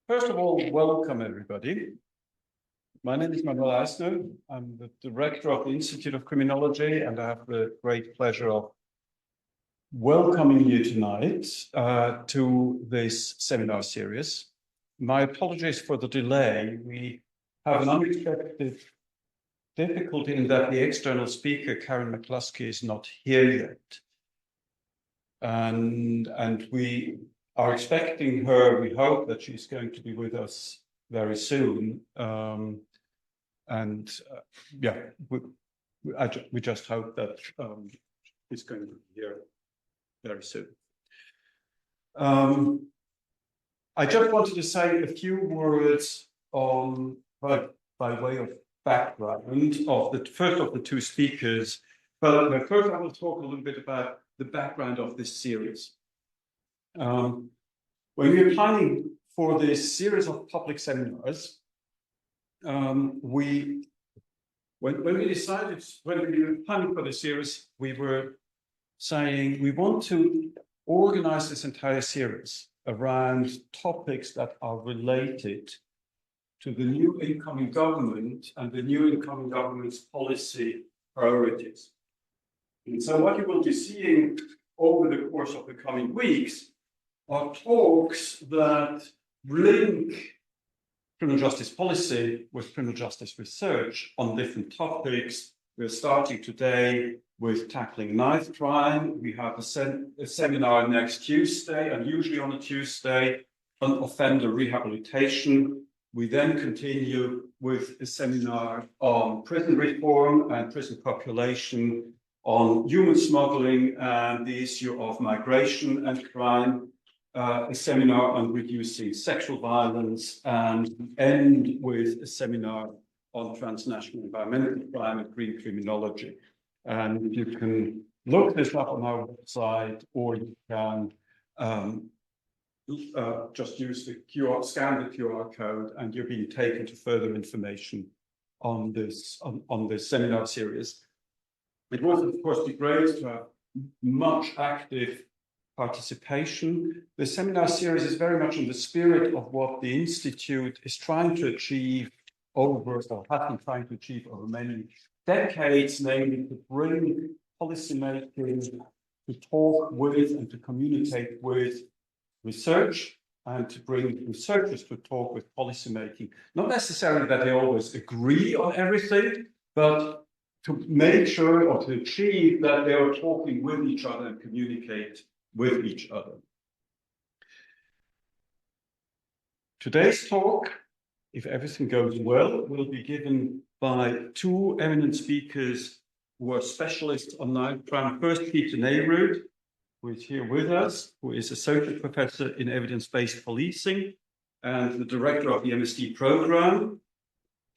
First of all, welcome everybody. My name is Manuel Eisner. I'm the director of the Institute of Criminology, and I have the great pleasure of welcoming you tonight to this seminar series. My apologies for the delay. We have an unexpected difficulty in that the external speaker, Karyn McCluskey, is not here yet. And we are expecting her. We hope that she's going to be with us very soon. We just hope that she's going to be here very soon. I just wanted to say a few words on by way of background of the first of the two speakers. But first, I will talk a little bit about the background of this series. When we were planning for this series of public seminars, when we were planning for the series, we were saying we want to organize this entire series around topics that are related to the new incoming government and the new incoming government's policy priorities. And so what you will be seeing over the course of the coming weeks are talks that link criminal justice policy with criminal justice research on different topics. We're starting today with tackling knife crime. We have a seminar next Tuesday, and usually on a Tuesday, on offender rehabilitation. We then continue with a seminar on prison reform and prison population, on human smuggling and the issue of migration and crime, a seminar on reducing sexual violence, and end with a seminar on transnational environmental crime and green criminology. And you can look this up on our website, or you can just use the scan the QR code, and you're being taken to further information on this seminar series. It would, of course, be great to have much active participation. The seminar series is very much in the spirit of what the Institute is trying to achieve or has been trying to achieve over many decades, namely to bring policymakers to talk with and to communicate with research, and to bring researchers to talk with policymaking. Not necessarily that they always agree on everything, but to make sure or to achieve that they are talking with each other and communicate with each other. Today's talk, if everything goes well, will be given by two eminent speakers who are specialists on knife crime. First, Peter Neyroud, who is here with us, who is Associate Professor in Evidence-Based Policing and the Director of the MSD program.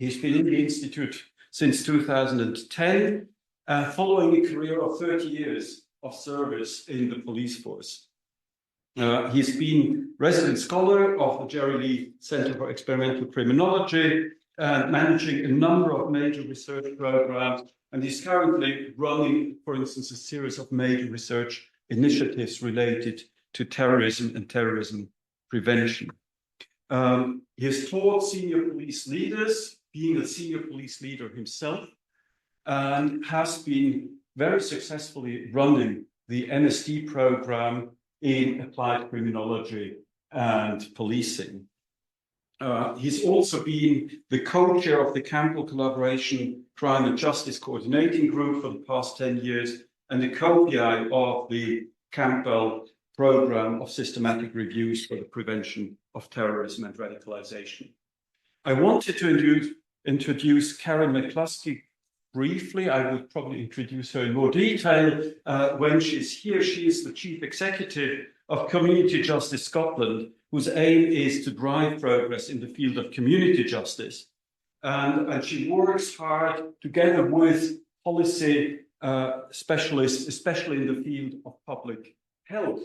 He's been in the Institute since 2010, following a career of 30 years of service in the police force. He's been resident scholar of the Jerry Lee Center for Experimental Criminology, managing a number of major research programs, and he's currently running, for instance, a series of major research initiatives related to terrorism and terrorism prevention. He has taught senior police leaders, being a senior police leader himself, and has been very successfully running the MSD program in applied criminology and policing. He's also been the co-chair of the Campbell Collaboration Crime and Justice Coordinating Group for the past 10 years, and the co-PI of the Campbell Program of Systematic Reviews for the Prevention of Terrorism and Radicalization. I wanted to introduce Karyn McCluskey briefly. I will probably introduce her in more detail when she's here. She is the Chief Executive of Community Justice Scotland, whose aim is to drive progress in the field of community justice. And she works hard together with policy specialists, especially in the field of public health,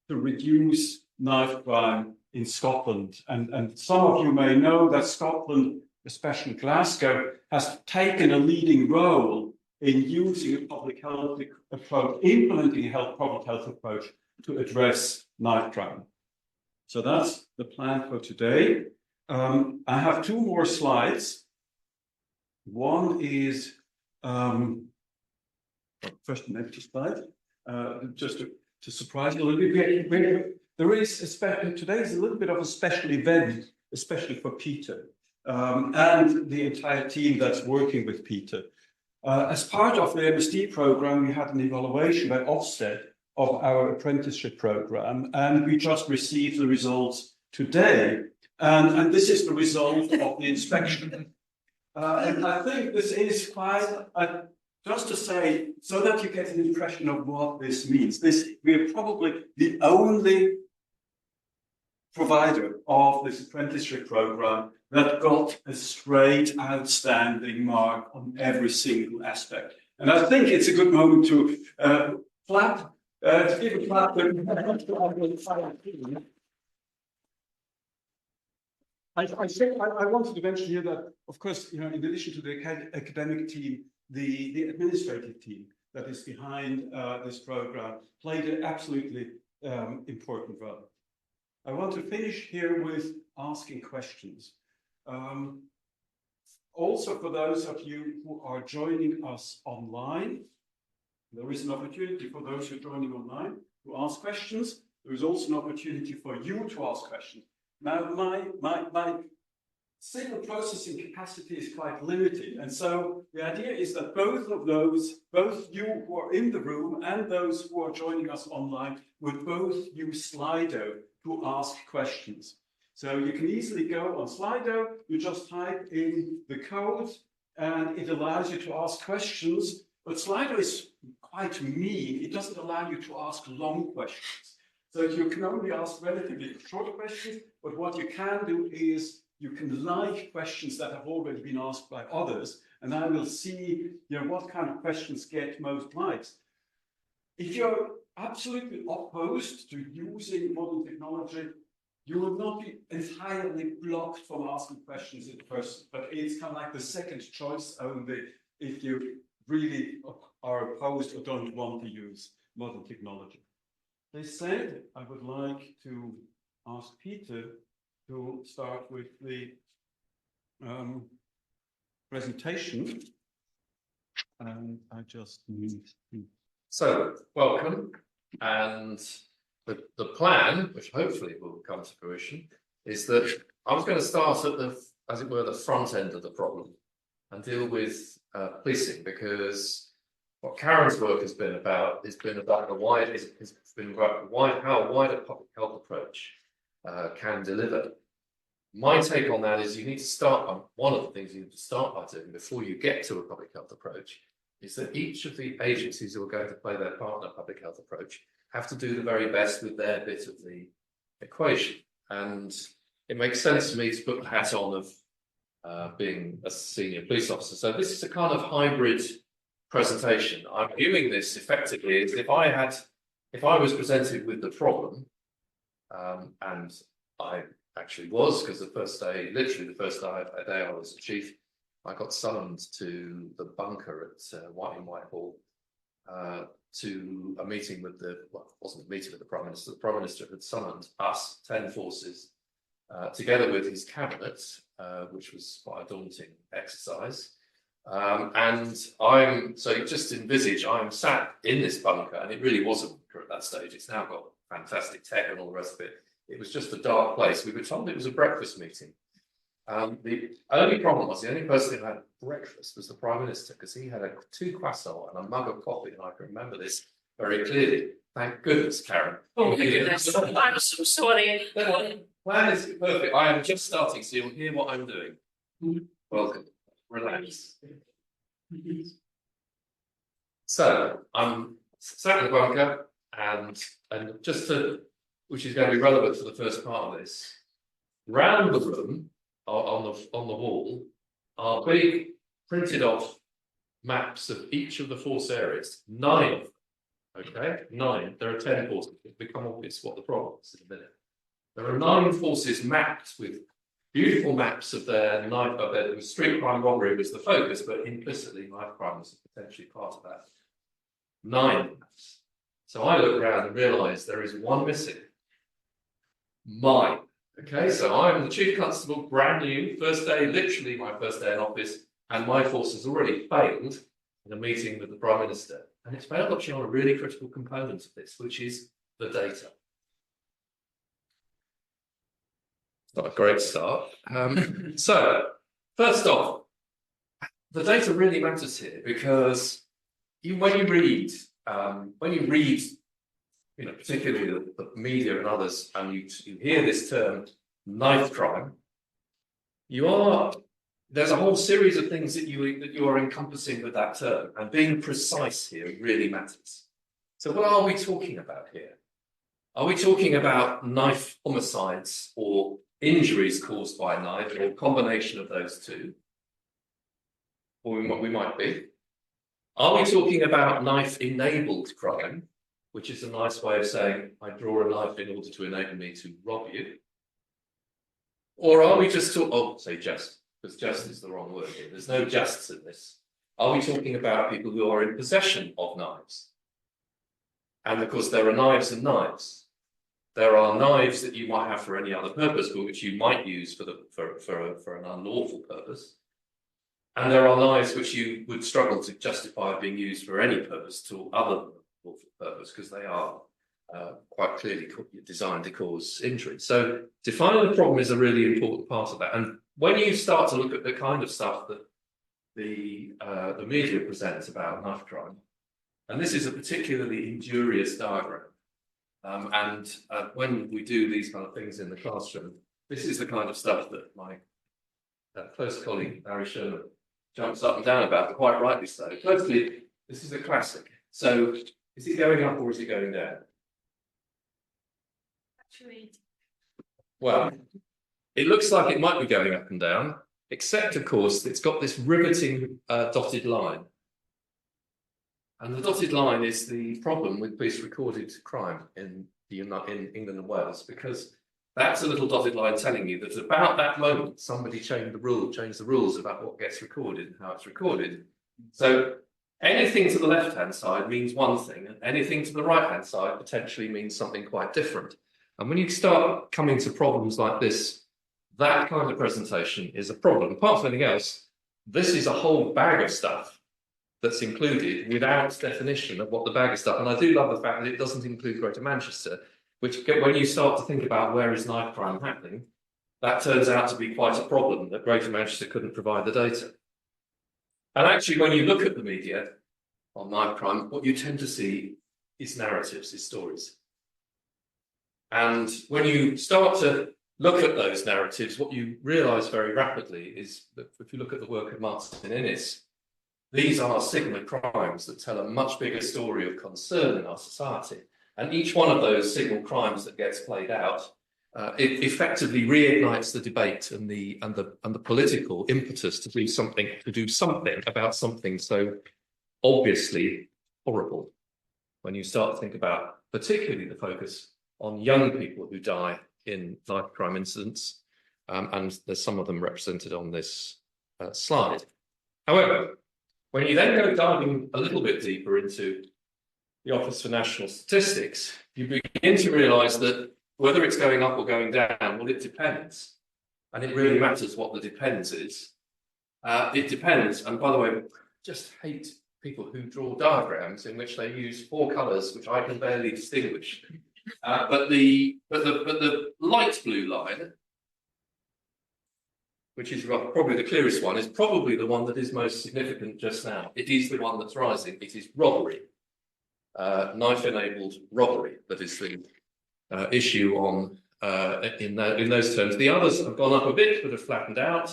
to reduce knife crime in Scotland. And some of you may know that Scotland, especially Glasgow, has taken a leading role in using a public health approach, implementing a public health approach to address knife crime. So that's the plan for today. I have two more slides. One is first an empty slide, just to surprise you a little bit. There is today is a little bit of a special event, especially for Peter and the entire team that's working with Peter. As part of the MSD program, we had an evaluation by Ofsted of our apprenticeship program, and we just received the results today. And this is the result of the inspection. And I think this is quite, just to say, so that you get an impression of what this means. We are probably the only provider of this apprenticeship program that got a straight outstanding mark on every single aspect. And I think it's a good moment to clap, to give a clap. I wanted to mention here that, of course, in addition to the academic team, the administrative team that is behind this program played an absolutely important role. I want to finish here with asking questions. Also, for those of you who are joining us online, there is an opportunity for those who are joining online to ask questions. There is also an opportunity for you to ask questions. Now, my signal processing capacity is quite limited, and so the idea is that both you who are in the room and those who are joining us online would both use Slido to ask questions. So you can easily go on Slido, you just type in the code, and it allows you to ask questions, but Slido is quite mean. It doesn't allow you to ask long questions. So you can only ask relatively short questions, but what you can do is you can like questions that have already been asked by others, and I will see what kind of questions get most likes. If you're absolutely opposed to using modern technology, you will not be entirely blocked from asking questions in person, but it's kind of like the second choice only if you really are opposed or don't want to use modern technology. This said, I would like to ask Peter to start with the presentation. And I just need to... So, welcome. And the plan, which hopefully will come to fruition, is that I was going to start at the, as it were, the front end of the problem and deal with policing, because what Karyn's work has been about how a wider public health approach can deliver. My take on that is you need to start, one of the things you need to start by doing before you get to a public health approach is that each of the agencies who are going to play their part in a public health approach have to do the very best with their bit of the equation. And it makes sense to me to put the hat on of being a senior police officer. So this is a kind of hybrid presentation. I'm viewing this effectively as if I was presented with the problem, and I actually was, because the first day, literally the first day I was a chief, I got summoned to the bunker at Whitehall to a meeting with it wasn't a meeting with the Prime Minister. The Prime Minister had summoned us, 10 forces, together with his cabinet, which was quite a daunting exercise. So you just envisage, I'm sat in this bunker, and it really was a bunker at that stage. It's now got fantastic tech and all the rest of it. It was just a dark place. We were told it was a breakfast meeting. The only problem was the only person who had breakfast was the Prime Minister, because he had 2 croissants and a mug of coffee, and I can remember this very clearly. Thank goodness, Karyn. Oh my goodness, I'm so sorry. Plan is perfect. I am just starting, so you'll hear what I'm doing. Welcome. Relax. So I'm sat in the bunker, and just to, which is going to be relevant to the first part of this, round the room on the wall are big printed off maps of each of the force areas. 9 of them. Okay, 9. There are 10 forces. It'll become obvious what the problem is in a minute. There are 9 forces mapped with beautiful maps of their street crime robbery was the focus, but implicitly knife crime was potentially part of that. 9 maps. So I look around and realise there is one missing. mine. Okay, so I'm the chief constable, brand new, first day, literally my first day in office, and my force has already failed in a meeting with the Prime Minister. And it's failed actually on a really critical component of this, which is the data. It's not a great start. So, first off, the data really matters here because when you read, particularly the media and others, and you hear this term knife crime, there's a whole series of things that you are encompassing with that term, and being precise here really matters. So what are we talking about here? Are we talking about knife homicides or injuries caused by a knife, or a combination of those two? Or we might be. Are we talking about knife-enabled crime, which is a nice way of saying, I draw a knife in order to enable me to rob you? Or are we just just, because just is the wrong word here. There's no justs in this. Are we talking about people who are in possession of knives? And of course, there are knives and knives. There are knives that you might have for any other purpose, but which you might use for an unlawful purpose. And there are knives which you would struggle to justify being used for any purpose to other than lawful purpose, because they are quite clearly designed to cause injury. So defining the problem is a really important part of that. And when you start to look at the kind of stuff that the media presents about knife crime, and this is a particularly injurious diagram, and when we do these kind of things in the classroom, this is the kind of stuff that my close colleague Barry Sherman jumps up and down about, and quite rightly so. Firstly, this is a classic. So is it going up or is it going down? Actually, Well, it looks like it might be going up and down, except of course it's got this riveting dotted line. And the dotted line is the problem with police recorded crime in England and Wales, because that's a little dotted line telling you that about that moment somebody changed the rules about what gets recorded and how it's recorded. So anything to the left-hand side means one thing, and anything to the right-hand side potentially means something quite different. And when you start coming to problems like this, that kind of presentation is a problem. Apart from anything else, this is a whole bag of stuff that's included without definition of what the bag of stuff. And I do love the fact that it doesn't include Greater Manchester, which when you start to think about where is knife crime happening, that turns out to be quite a problem, that Greater Manchester couldn't provide the data. And actually, when you look at the media on knife crime, what you tend to see is narratives, is stories. And when you start to look at those narratives, what you realise very rapidly is that if you look at the work of Martin Innes, these are signal crimes that tell a much bigger story of concern in our society. And each one of those signal crimes that gets played out, it effectively reignites the debate and the political impetus to do something about something so obviously horrible. When you start to think about particularly the focus on young people who die in knife crime incidents, and there's some of them represented on this slide. However, when you then go diving a little bit deeper into the Office for National Statistics, you begin to realise that whether it's going up or going down, well, it depends. And it really matters what the depends is. It depends. And by the way, I just hate people who draw diagrams in which they use 4 colours, which I can barely distinguish. But the light blue line, which is probably the clearest one, is probably the one that is most significant just now. It is the one that's rising. It is robbery, knife-enabled robbery. That is the issue on in those terms. The others have gone up a bit, but have flattened out.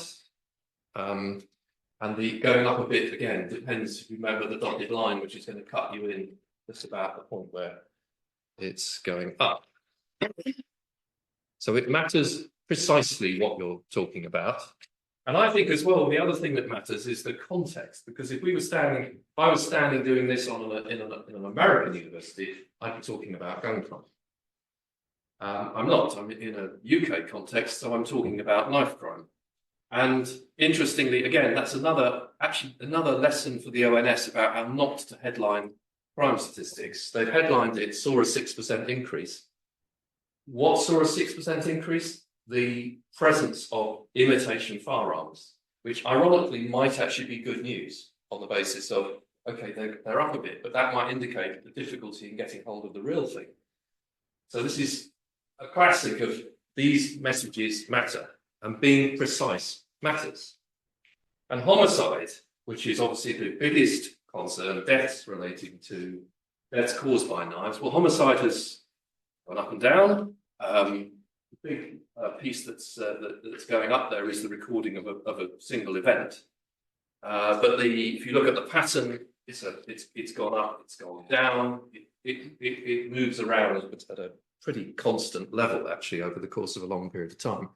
And the going up a bit again depends. If you remember the dotted line, which is going to cut you in just about the point where it's going up. So it matters precisely what you're talking about. And I think as well, the other thing that matters is the context, because if I was standing doing this in an American university, I'd be talking about gun crime. I'm not, I'm in a UK context, so I'm talking about knife crime. And interestingly, again, that's another lesson for the ONS about how not to headline crime statistics. They've headlined it, saw a 6% increase. What saw a 6% increase? The presence of imitation firearms, which ironically might actually be good news on the basis of, okay, they're up a bit, but that might indicate the difficulty in getting hold of the real thing. So this is a classic of these messages matter, and being precise matters. And homicide, which is obviously the biggest concern, deaths relating to deaths caused by knives. Well, homicide has gone up and down. The big piece that's going up there is the recording of a single event. But if you look at the pattern, it's gone up, it's gone down. It moves around at a pretty constant level, actually, over the course of a long period of time.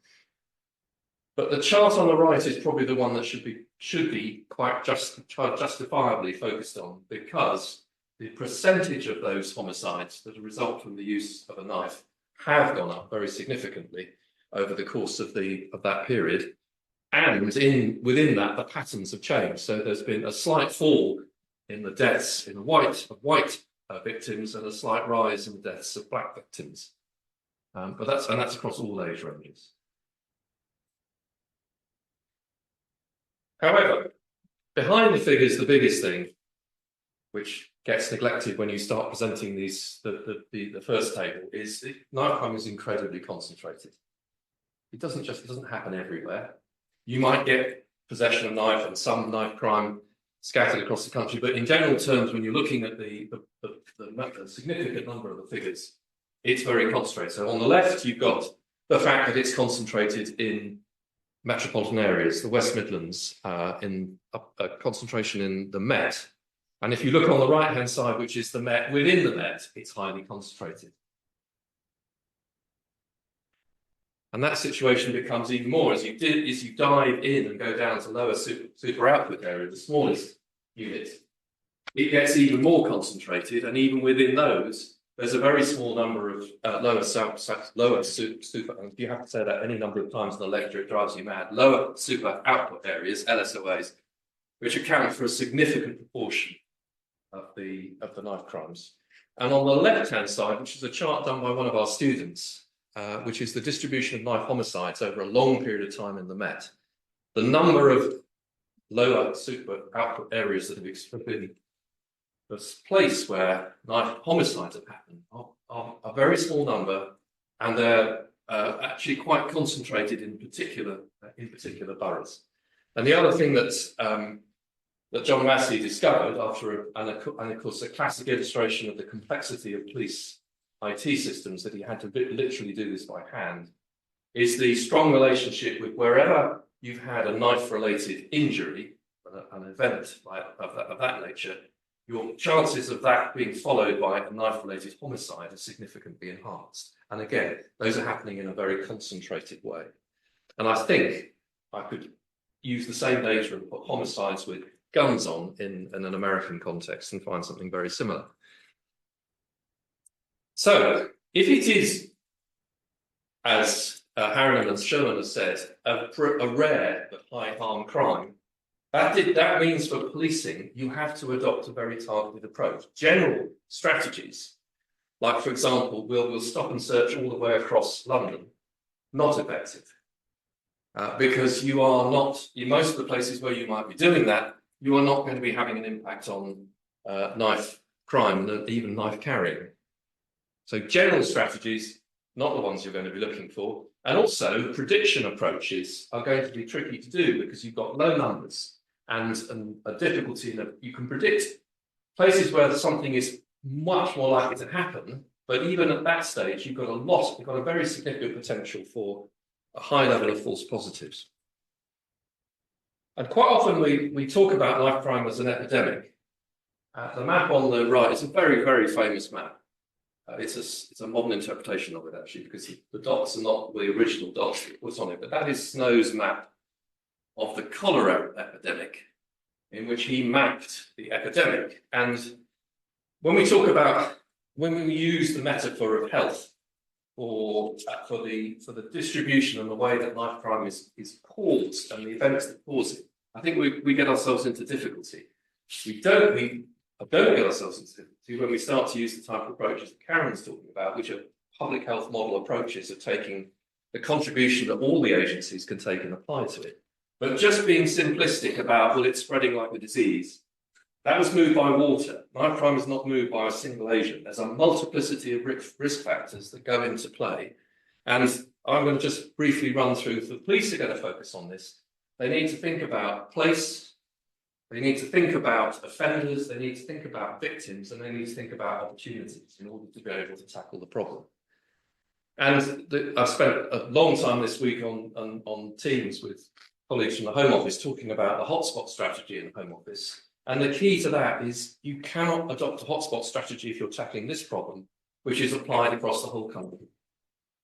But the chart on the right is probably the one that should be quite justifiably focused on, because the percentage of those homicides that result from the use of a knife have gone up very significantly over the course of that period. And within that, the patterns have changed. So there's been a slight fall in the deaths of white victims and a slight rise in the deaths of black victims. But that's across all age ranges. However, behind the figures, the biggest thing, which gets neglected when you start presenting the first table, is knife crime is incredibly concentrated. It doesn't happen everywhere. You might get possession of knife and some knife crime scattered across the country, but in general terms, when you're looking at the significant number of the figures, it's very concentrated. So on the left, you've got the fact that it's concentrated in metropolitan areas, the West Midlands, in a concentration in the Met. And if you look on the right-hand side, which is the Met, within the Met, it's highly concentrated. And that situation becomes even more as you dive in and go down to lower super output area, the smallest units. It gets even more concentrated, and even within those, there's a very small number of lower super. And you have to say that any number of times in the lecture, it drives you mad. Lower super output areas, LSOAs, which account for a significant proportion of the knife crimes. And on the left-hand side, which is a chart done by one of our students, which is the distribution of knife homicides over a long period of time in the Met. The number of lower super output areas that have been the place where knife homicides have happened are a very small number, and they're actually quite concentrated in particular boroughs. And the other thing that John Massey discovered and of course a classic illustration of the complexity of police IT systems, that he had to literally do this by hand, is the strong relationship with wherever you've had a knife-related injury, an event of that nature, your chances of that being followed by a knife-related homicide are significantly enhanced. And again, those are happening in a very concentrated way. And I think I could use the same data and put homicides with guns on in an American context and find something very similar. So, if it is, as Karyn and Sherman has said, a rare but high harm crime, that means for policing, you have to adopt a very targeted approach. General strategies, like for example, we'll stop and search all the way across London, not effective. Because you are not, in most of the places where you might be doing that, you are not going to be having an impact on knife crime and even knife carrying. So general strategies, not the ones you're going to be looking for. And also prediction approaches are going to be tricky to do because you've got low numbers and a difficulty in you can predict places where something is much more likely to happen. But even at that stage, you've got a very significant potential for a high level of false positives. And quite often we talk about knife crime as an epidemic. The map on the right is a very, very famous map. It's a modern interpretation of it, actually, because the dots are not the original dots that put on it, but that is Snow's map of the cholera epidemic, in which he mapped the epidemic. And when we use the metaphor of health for the distribution and the way that knife crime is caused and the events that cause it, I think we get ourselves into difficulty. We don't get ourselves into difficulty when we start to use the type of approaches that Karyn's talking about, which are public health model approaches of taking the contribution that all the agencies can take and apply to it. But just being simplistic about, well, it's spreading like a disease, that was moved by water. Knife crime is not moved by a single agent. There's a multiplicity of risk factors that go into play. And I'm going to just briefly run through, if the police are going to focus on this, they need to think about place, they need to think about offenders, they need to think about victims, and they need to think about opportunities in order to be able to tackle the problem. And I've spent a long time this week on Teams with colleagues from the Home Office talking about the hotspot strategy in the Home Office. And the key to that is you cannot adopt a hotspot strategy if you're tackling this problem, which is applied across the whole country.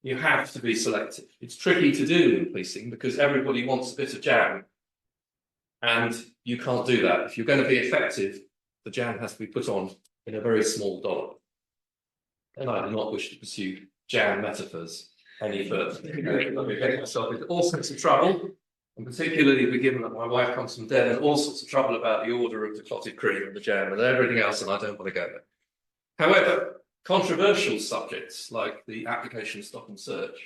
You have to be selective. It's tricky to do in policing because everybody wants a bit of jam, and you can't do that. If you're going to be effective, the jam has to be put on in a very small dollop. And I do not wish to pursue jam metaphors any further. I'll be getting myself into all sorts of trouble, and particularly given that my wife comes from Devon, all sorts of trouble about the order of the clotted cream and the jam and everything else, and I don't want to go there. However, controversial subjects like the application stop and search,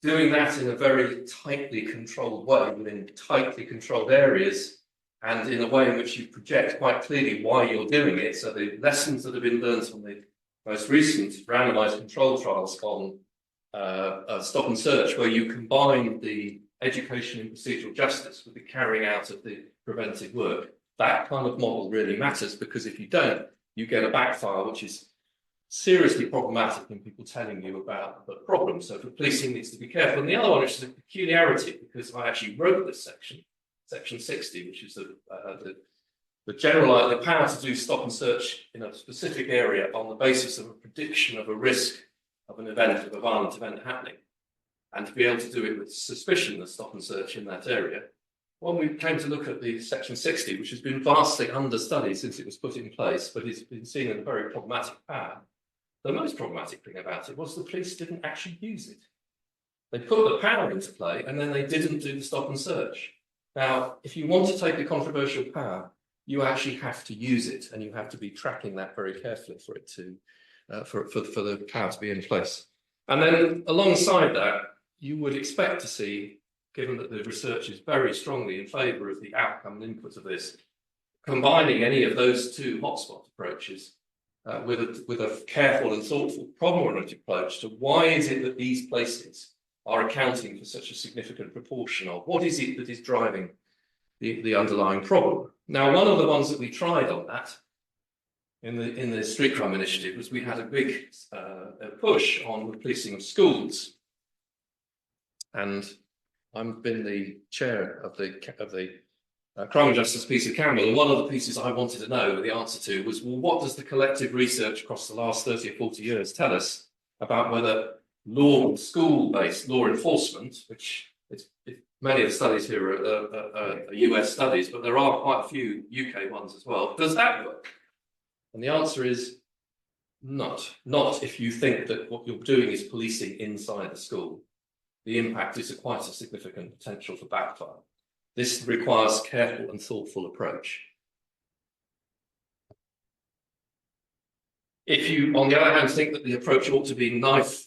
doing that in a very tightly controlled way within tightly controlled areas and in a way in which you project quite clearly why you're doing it. So the lessons that have been learned from the most recent randomized control trials on stop and search, where you combine the education in procedural justice with the carrying out of the preventive work, that kind of model really matters, because if you don't, you get a backfire which is seriously problematic in people telling you about the problem. So for policing needs to be careful. And the other one, which is a peculiarity, because I actually wrote this section, section 60, which is the power to do stop and search in a specific area on the basis of a prediction of a risk of an event, of a violent event happening, and to be able to do it with suspicion of stop and search in that area. When we came to look at the section 60, which has been vastly understudied since it was put in place, but it's been seen as a very problematic power, the most problematic thing about it was the police didn't actually use it. They put the power into play and then they didn't do the stop and search. Now, if you want to take a controversial power, you actually have to use it, and you have to be tracking that very carefully for it to, for the power to be in place. And then alongside that, you would expect to see, given that the research is very strongly in favour of the outcome and input of this, combining any of those two hotspot approaches with a careful and thoughtful problem-oriented approach to why is it that these places are accounting for such a significant proportion of what is it that is driving the underlying problem. Now, one of the ones that we tried on that in the street crime initiative was we had a big push on the policing of schools, and I've been the chair of the Crime and Justice piece of Campbell, and one of the pieces I wanted to know the answer to was, well, what does the collective research across the last 30 or 40 years tell us about whether school-based law enforcement, which many of the studies here are US studies, but there are quite a few UK ones as well, does that work? And the answer is not if you think that what you're doing is policing inside the school. The impact is quite a significant potential for backfire. This requires careful and thoughtful approach. If you, on the other hand, think that the approach ought to be knife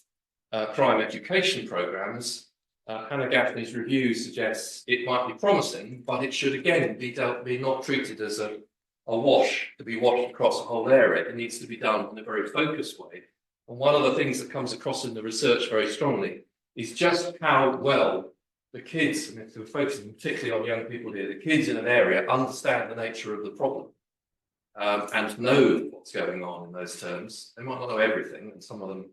crime education programs, Hannah Gaffney's review suggests it might be promising, but it should again be not treated as a wash to be washed across a whole area. It needs to be done in a very focused way. And one of the things that comes across in the research very strongly is just how well the kids, and if we're focusing particularly on young people here, the kids in an area understand the nature of the problem and know what's going on in those terms. They might not know everything, and some of them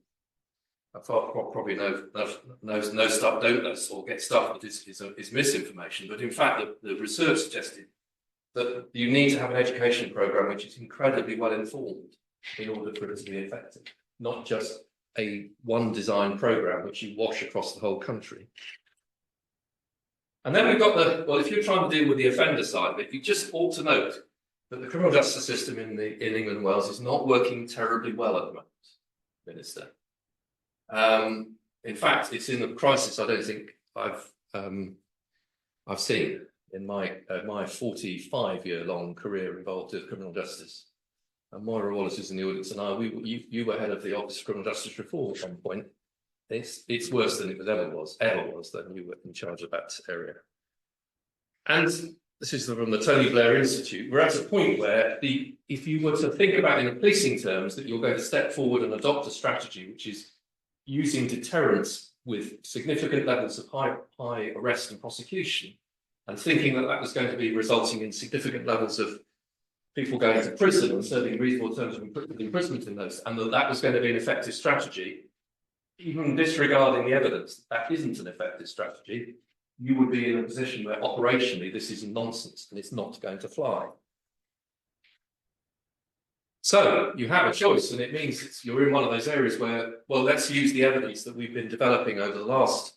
probably know stuff, don't know, or get stuff that is misinformation. But in fact, the research suggested that you need to have an education program which is incredibly well informed in order for it to be effective, not just a one design program which you wash across the whole country. And then we've got if you're trying to deal with the offender side of it, you just ought to note that the criminal justice system in England and Wales is not working terribly well at the moment, Minister. In fact, it's in a crisis I don't think I've seen in my 45-year-long career involved with criminal justice. and Moira Wallace is in the audience, and you were head of the Office of Criminal Justice Reform at one point. It's worse than it ever was, then you were in charge of that area. And this is from the Tony Blair Institute. We're at a point where if you were to think about in policing terms that you're going to step forward and adopt a strategy which is using deterrence with significant levels of high arrest and prosecution, and thinking that that was going to be resulting in significant levels of people going to prison and serving reasonable terms of imprisonment in those, and that was going to be an effective strategy, even disregarding the evidence that isn't an effective strategy, you would be in a position where operationally this is nonsense and it's not going to fly. So you have a choice, and it means you're in one of those areas where, well, let's use the evidence that we've been developing over the last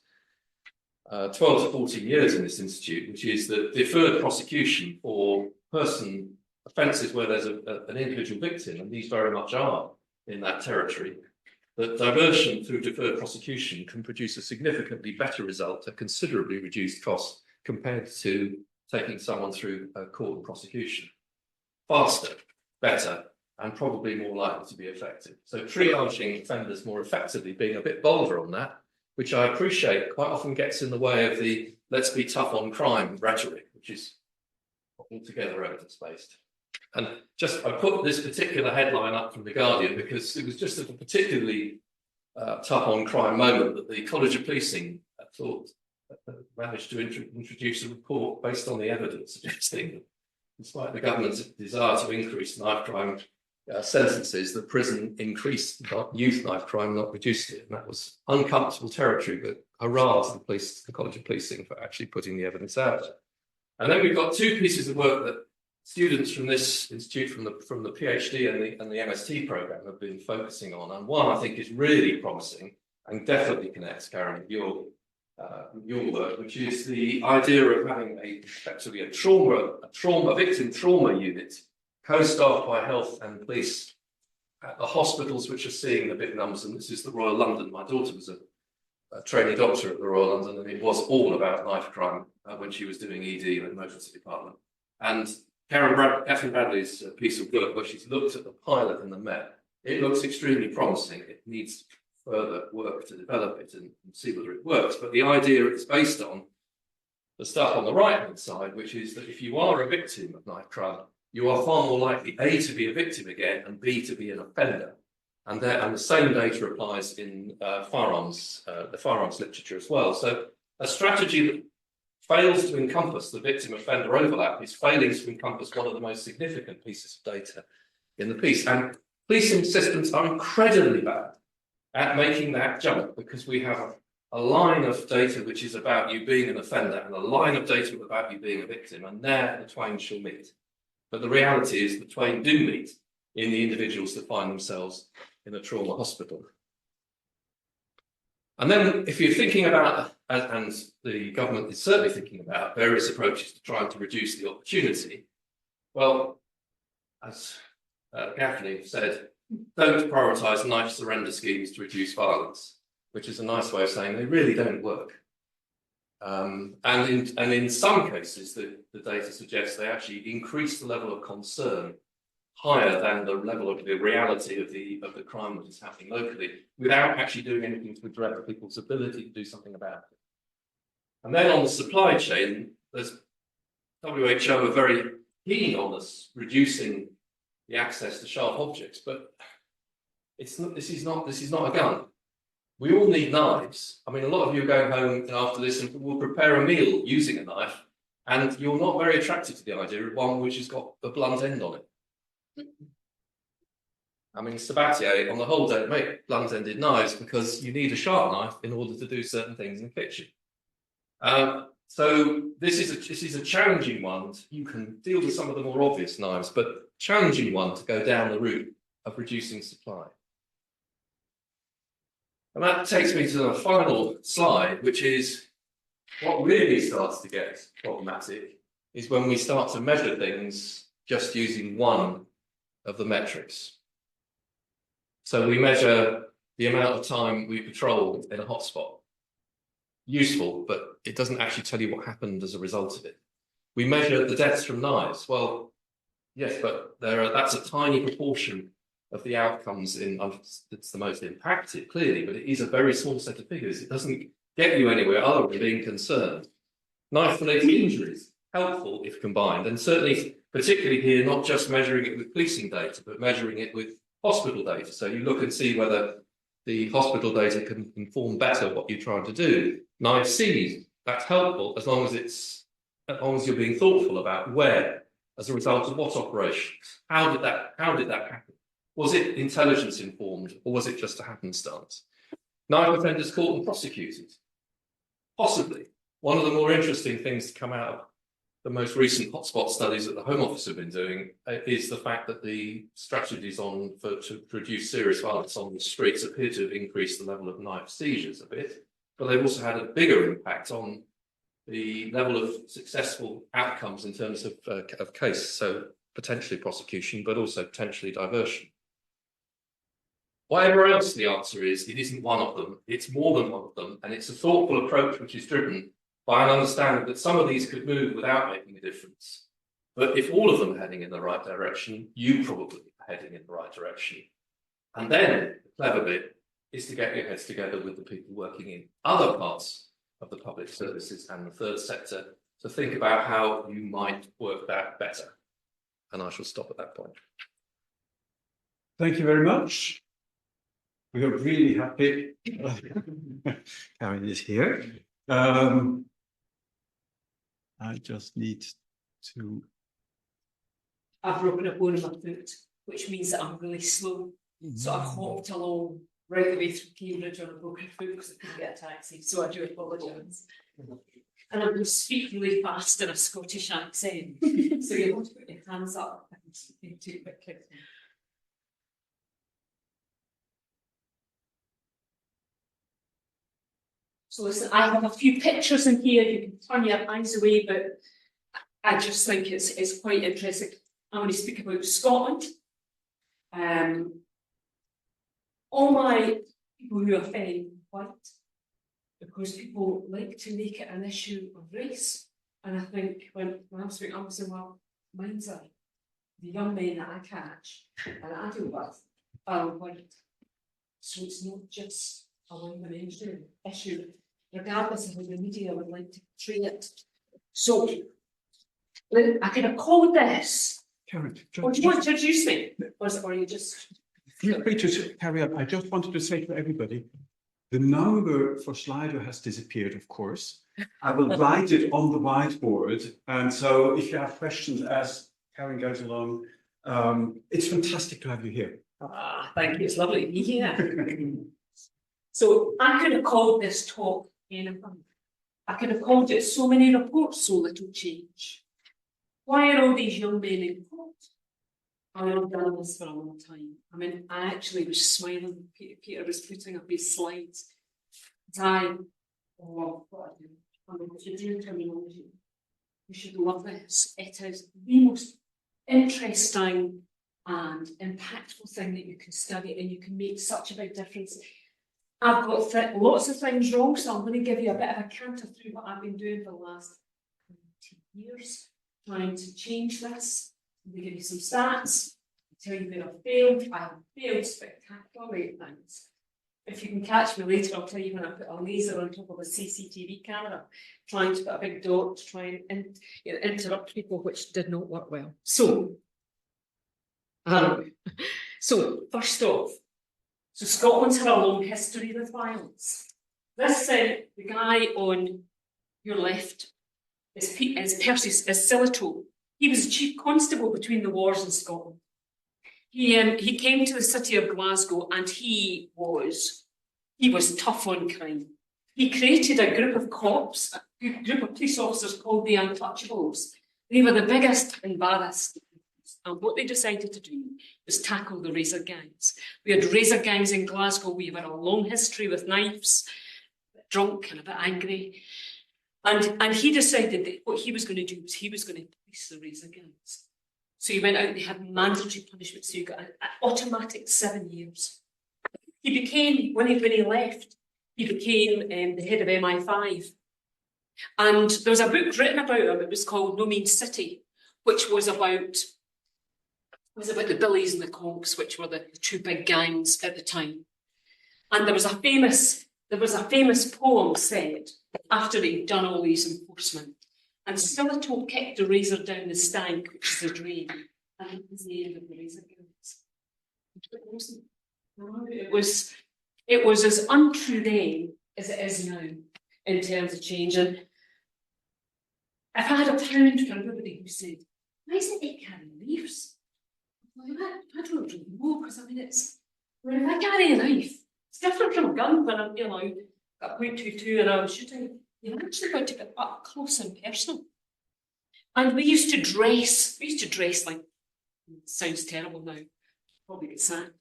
12 to 14 years in this institute, which is that deferred prosecution for offences where there's an individual victim, and these very much are in that territory, that diversion through deferred prosecution can produce a significantly better result at considerably reduced cost compared to taking someone through a court and prosecution. Faster, better, and probably more likely to be effective. So triaging offenders more effectively, being a bit bolder on that, which I appreciate quite often gets in the way of the let's be tough on crime rhetoric, which is altogether evidence-based. And I put this particular headline up from The Guardian because it was just at a particularly tough on crime moment that the College of Policing managed to introduce a report based on the evidence suggesting that despite the government's desire to increase knife crime sentences, that prison increased youth knife crime, not reduced it. And that was uncomfortable territory, but hurrah to the College of Policing for actually putting the evidence out. And then we've got two pieces of work that students from this institute, from the PhD and the MST program, have been focusing on. And one I think is really promising and definitely connects, Karyn, with your work, which is the idea of having effectively a victim trauma unit co-staffed by health and police at the hospitals which are seeing the big numbers. And this is the Royal London. My daughter was a trainee doctor at the Royal London, and it was all about knife crime when she was doing ED in the emergency department. And Catherine Bradley's piece of work, where she's looked at the pilot and the Met, it looks extremely promising. It needs further work to develop it and see whether it works. But the idea it's based on the stuff on the right-hand side, which is that if you are a victim of knife crime, you are far more likely, A, to be a victim again, and B, to be an offender. And the same data applies in the firearms literature as well. So a strategy that fails to encompass the victim-offender overlap is failing to encompass one of the most significant pieces of data in the piece. And policing systems are incredibly bad at making that jump, because we have a line of data which is about you being an offender and a line of data about you being a victim, and there the twain shall meet. But the reality is the twain do meet in the individuals that find themselves in a trauma hospital. And then if you're thinking about, and the government is certainly thinking about, various approaches to trying to reduce the opportunity, well, as Gaffney said, don't prioritise knife surrender schemes to reduce violence, which is a nice way of saying they really don't work. And in some cases, the data suggests they actually increase the level of concern higher than the level of the reality of the crime that is happening locally, without actually doing anything to address people's ability to do something about it. And then on the supply chain, there's WHO are very keen on us reducing the access to sharp objects, but this is not a gun. We all need knives. I mean, a lot of you are going home after this and will prepare a meal using a knife, and you're not very attracted to the idea of one which has got a blunt end on it. I mean, Sabatier, on the whole, don't make blunt-ended knives because you need a sharp knife in order to do certain things in the kitchen. So this is a challenging one. You can deal with some of the more obvious knives, but challenging one to go down the route of reducing supply. And that takes me to the final slide, which is what really starts to get problematic is when we start to measure things just using one of the metrics. So we measure the amount of time we patrol in a hotspot. Useful, but it doesn't actually tell you what happened as a result of it. We measure the deaths from knives. Well, Yes, but that's a tiny proportion of the outcomes it's the most impacted, clearly, but it is a very small set of figures. It doesn't get you anywhere other than being concerned. Knife-related injuries, helpful if combined, and certainly, particularly here, not just measuring it with policing data, but measuring it with hospital data. So you look and see whether the hospital data can inform better what you're trying to do. Knife seized, that's helpful as long as you're being thoughtful about where, as a result of what operations, how did that happen? Was it intelligence informed, or was it just a happenstance? Knife offenders caught and prosecuted, possibly. One of the more interesting things to come out of the most recent hotspot studies that the Home Office have been doing is the fact that the strategies to reduce serious violence on the streets appear to have increased the level of knife seizures a bit, but they've also had a bigger impact on the level of successful outcomes in terms of case, so potentially prosecution, but also potentially diversion. Whatever else the answer is, it isn't one of them, it's more than one of them, and it's a thoughtful approach which is driven by an understanding that some of these could move without making a difference. But if all of them are heading in the right direction, you probably are heading in the right direction. And then the clever bit is to get your heads together with the people working in other parts of the public services and the third sector to think about how you might work that better. And I shall stop at that point. Thank you very much. We are really happy. Karyn is here. I just need to. I've broken a bone in my foot, which means that I'm really slow. So I've hopped along right the way through Cambridge on a broken foot because I couldn't get a taxi. So I do apologise. And I'm going to speak really fast in a Scottish accent. So you want to put your hands up and speak too quickly. So listen, I have a few pictures in here. You can turn your eyes away, but I just think it's quite interesting. I'm going to speak about Scotland. All my people who offend white, because people like to make it an issue of race. And I think when I'm speaking, I'm saying, well, mine's are the young men that I catch and I deal with are white. So it's not just a women issue, regardless of how the media would like to portray it. So I could have called this. Karyn, Or do you want to introduce me? Or you just. Feel free to carry on. I just wanted to say to everybody, the number for Slido has disappeared, of course. I will write it on the whiteboard. And so if you have questions as Karyn goes along, it's fantastic to have you here. Thank you. It's lovely to be here. So I could have called this talk anything. I could have called it so many reports, so little change. Why are all these young men in court? I've done this for a long time. I mean, I actually was smiling. Peter was putting up his slides. I'm doing criminology. You should love this. It is the most interesting and impactful thing that you can study, and you can make such a big difference. I've got lots of things wrong, so I'm going to give you a bit of a canter through what I've been doing for the last 20 years, trying to change this. I'm going to give you some stats, tell you where I've failed. I have failed spectacularly at things. If you can catch me later, I'll tell you when I put a laser on top of a CCTV camera, trying to put a big dot to try and interrupt people, which did not work well. So, first off, so Scotland's had a long history with violence. This the guy on your left is Silito. He was chief constable between the wars in Scotland. He came to the city of Glasgow and he was tough on crime. He created a group of cops, a group of police officers called the Untouchables. They were the biggest and baddest. And what they decided to do was tackle the razor gangs. We had razor gangs in Glasgow. We had a long history with knives, drunk and a bit angry. And he decided that what he was going to do was he was going to police the razor gangs. So he went out and they had mandatory punishment. So you got an automatic 7 years. He became, when he left, he became the head of MI5. And there was a book written about him. It was called No Mean City, which was about was about the Billies and the Conks, which were the two big gangs at the time. And there was a famous poem said after he'd done all these enforcement. And Skeleton kicked the razor down the stank, which is the drain, and it was the end of the razor guns. It was as untrue then as it is now in terms of change. And if I had a pound for everybody who said, why isn't it carrying knives? Well, I don't really know, because I mean, if I carry a knife, it's different from a gun when I'm, got .22 and I'm shooting. You're actually going to get up close and personal. And we used to dress like, it sounds terrible now, probably get sacked.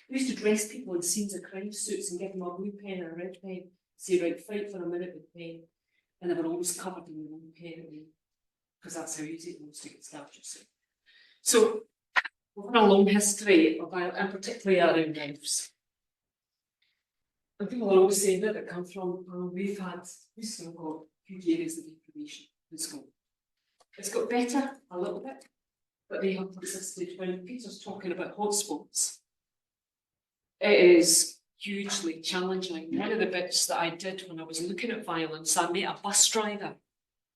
We used to dress people in scenes of crime suits and give them a blue pen and a red pen, say, right, fight for a minute with pen. And they were always covered in their own pen, because that's how easy it was to get stabbed. So, we've had a long history of violence, and particularly around knives. And people are always saying that it comes from, we've still got huge areas of deprivation in school. It's got better a little bit, but they have persisted. When Peter's talking about hotspots, it is hugely challenging. One of the bits that I did when I was looking at violence, I met a bus driver,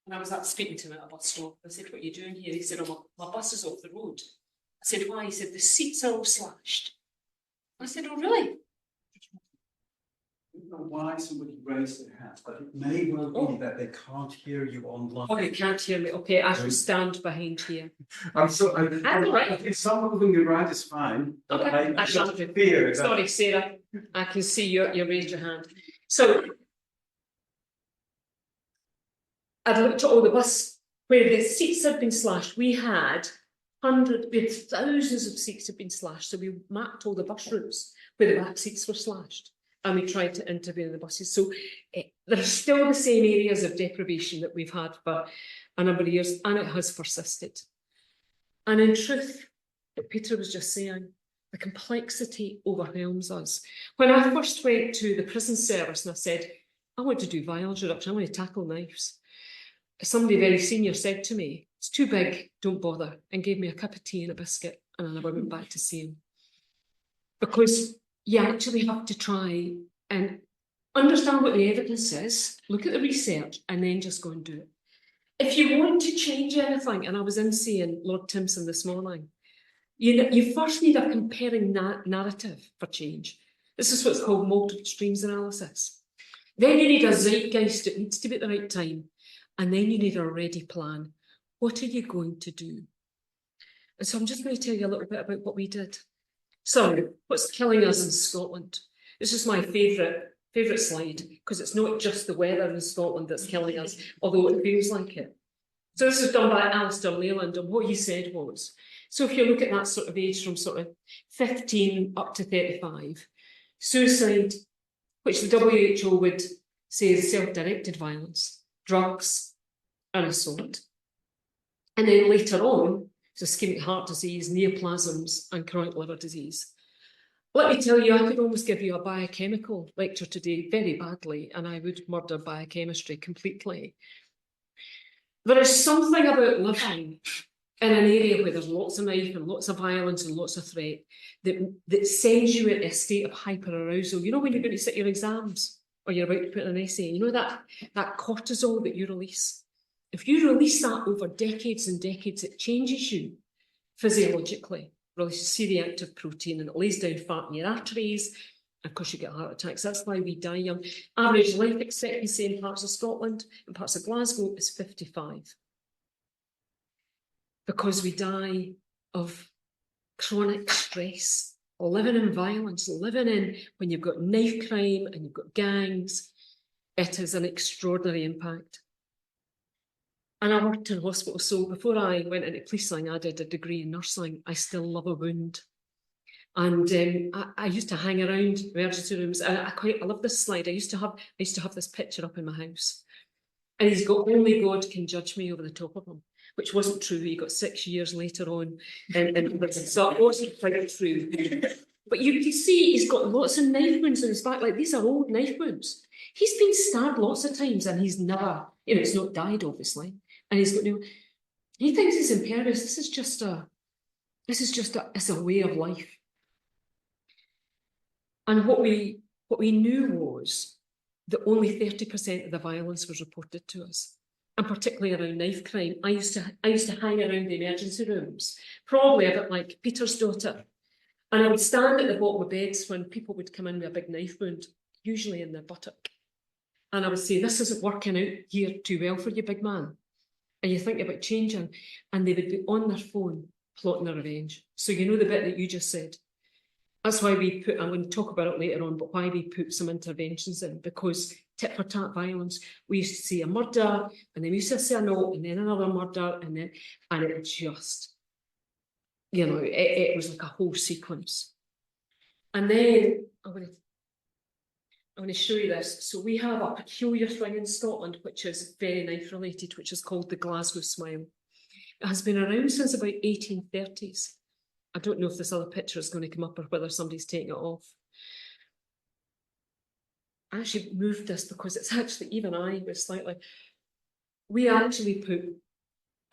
and I was speaking to him at a bus stop. I said, what are you doing here? He said, oh, my bus is off the road. I said, why? He said, the seats are all slashed. I said, oh, really? I don't know why somebody raised their hand, but it may well be that they can't hear you online. Oh, you can't hear me. Okay, I shall stand behind here. I'm so. That's all right. If some moving your right is fine. But Okay, I shall just do. fear that. Sorry, Sarah. I can see you raised your hand. So I'd looked at all the bus where the seats had been slashed. We had thousands of seats had been slashed. So we mapped all the bus routes where the back seats were slashed. And we tried to intervene in the buses. So there are still the same areas of deprivation that we've had for a number of years, and it has persisted. And in truth, what Peter was just saying, the complexity overwhelms us. When I first went to the prison service and I said, I want to do violence reduction, I want to tackle knives, somebody very senior said to me, it's too big, don't bother, and gave me a cup of tea and a biscuit, and I never went back to see him. Because you actually have to try and understand what the evidence is, look at the research, and then just go and do it. If you want to change anything, and I was in seeing Lord Timpson this morning, you first need a comparing narrative for change. This is what's called multiple streams analysis. Then you need a zeitgeist, it needs to be at the right time. And then you need a ready plan. What are you going to do? And so I'm just going to tell you a little bit about what we did. So, what's killing us in Scotland? This is my favourite slide, because it's not just the weather in Scotland that's killing us, although it feels like it. So this was done by Alistair Leyland, and what he said was, so if you look at that sort of age from sort of 15 up to 35, suicide, which the WHO would say is self-directed violence, drugs, and assault. And then later on, so ischemic heart disease, neoplasms, and chronic liver disease. Let me tell you, I could almost give you a biochemical lecture today very badly, and I would murder biochemistry completely. There is something about living in an area where there's lots of knife and lots of violence and lots of threat that sends you in a state of hyperarousal. You know when you're going to sit your exams or you're about to put in an essay, you know that cortisol that you release? If you release that over decades and decades, it changes you physiologically. Releases C-reactive protein and it lays down fat in your arteries. Of course, you get heart attacks. That's why we die young. Average life expectancy in parts of Scotland and parts of Glasgow is 55. Because we die of chronic stress, living in violence, living in when you've got knife crime and you've got gangs. It is an extraordinary impact. And I worked in hospital, so before I went into policing, I did a degree in nursing. I still love a wound. And I used to hang around emergency rooms. I love this slide. I used to have this picture up in my house. And he's got, only God can judge me over the top of him, which wasn't true. He got 6 years later on. So it wasn't quite true. But you can see he's got lots of knife wounds on his back. Like, these are old knife wounds. He's been stabbed lots of times and he's never, it's not died, obviously. And he's got he thinks he's impervious. This is just This is just it's a way of life. And what we knew was that only 30% of the violence was reported to us, and particularly around knife crime. I used to hang around the emergency rooms, probably a bit like Peter's daughter, and I would stand at the bottom of beds when people would come in with a big knife wound, usually in their buttock, and I would say, "This isn't working out here too well for you, big man. Are you thinking about changing?" And they would be on their phone plotting their revenge. So you know the bit that you just said. That's why we put, I'm going to talk about it later on, but why we put some interventions in, because tit for tat violence, we used to see a murder, and then we used to see a note, and then another murder, and it just, you know, it was like a whole sequence. And then I'm going to show you this. So we have a peculiar thing in Scotland, which is very knife related, which is called the Glasgow smile. It has been around since about 1830s. I don't know if this other picture is going to come up or whether somebody's taking it off. I actually moved this because it's actually, even I was slightly, we actually put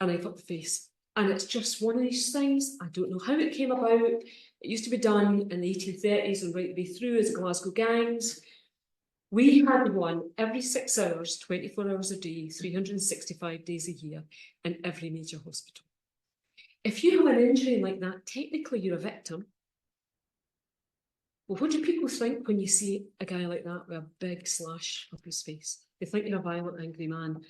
a knife up the face. And it's just one of these things. I don't know how it came about. It used to be done in the 1830s and right the way through as Glasgow gangs. We had one every 6 hours, 24 hours a day, 365 days a year in every major hospital. If you have an injury like that, technically you're a victim. Well, what do people think when you see a guy like that with a big slash up his face? They think you're a violent, angry man.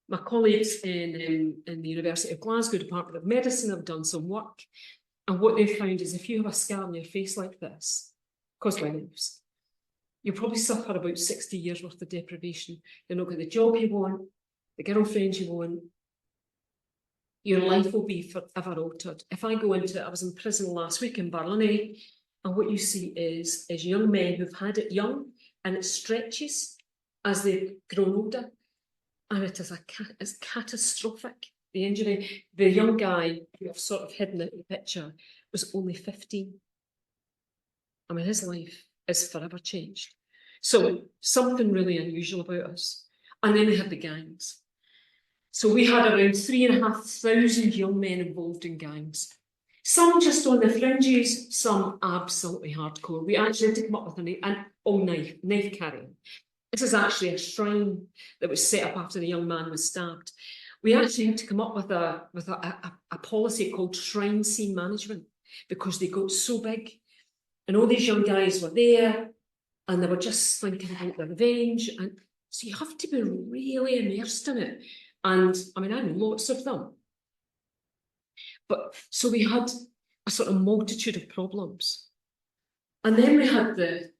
My colleagues in the University of Glasgow Department of Medicine have done some work, and what they've found is if you have a scar on your face like this, caused by knives, you'll probably suffer about 60 years worth of deprivation. You'll not get the job you want, the girlfriend you want. Your life will be forever altered. If I go into it, I was in prison last week in Barlinnie, and what you see is young men who've had it young, and it stretches as they've grown older, and it is it's catastrophic. The injury, the young guy who I've sort of hidden in the picture was only 15. I mean, his life is forever changed. So something really unusual about us. And then we had the gangs. So we had around 3,500 young men involved in gangs. Some just on the fringes, some absolutely hardcore. We actually had to come up with an all-knife carrying. This is actually a shrine that was set up after the young man was stabbed. We actually had to come up with a policy called shrine scene management, because they got so big. And all these young guys were there, and they were just thinking about their revenge. And so you have to be really immersed in it. And I mean, I know lots of them. But so we had a sort of multitude of problems. And then we had the